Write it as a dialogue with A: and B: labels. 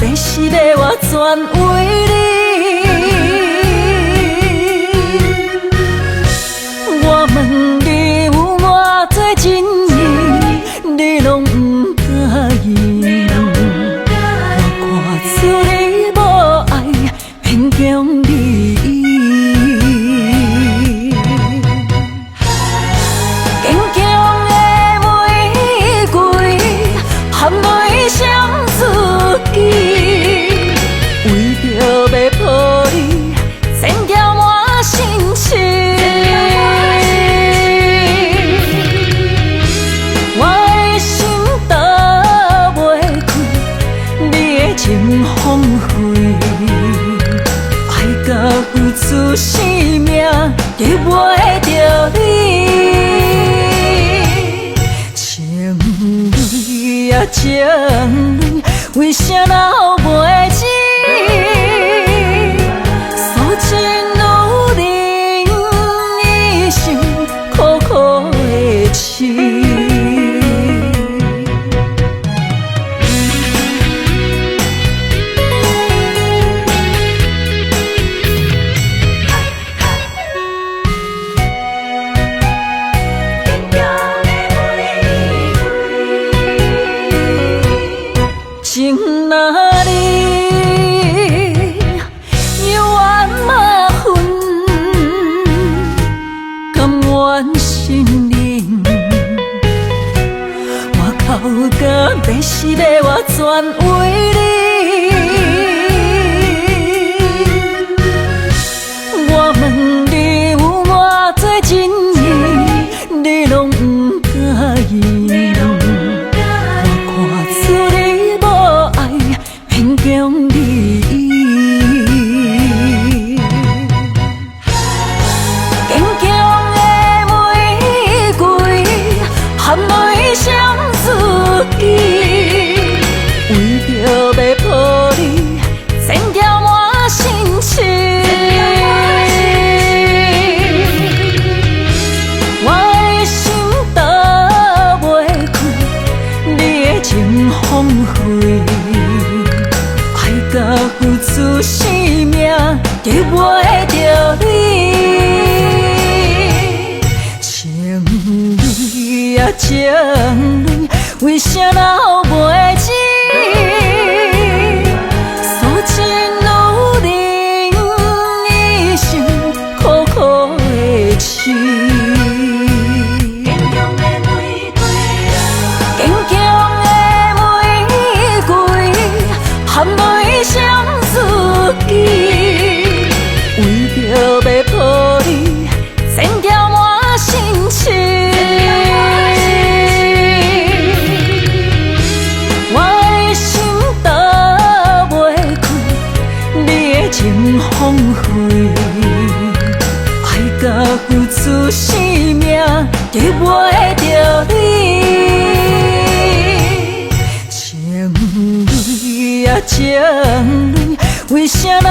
A: 要死要我全为你。我问你有偌多情意，你拢不答应。我看出你无爱，勉强你。坚强的玫瑰，含泪相思记，为着要抱你，千条满心情。我的心打袂开，你的情荒废，爱甲付出生命，得袂着你。情泪啊情泪，为啥留袂止？诉尽有人一生苦苦的痴。情若你有缘嘛分，甘愿心灵。我哭甲要死要我全为你。我问你有偌多情意，你拢不答应。强你，坚强的玫瑰，含泪相思记，为着要抱你，千条满心情。我的心打袂开，你的情荒废。甲付出生命，得袂着你。情泪啊情泪，为啥留袂止？诉尽有人一生苦苦的痴。坚强的玫瑰，含泪相思记，为着要抱你，千条满心情。我的心打袂开，你的情荒废，爱甲付出生命，得袂着你。情泪啊情泪，为啥留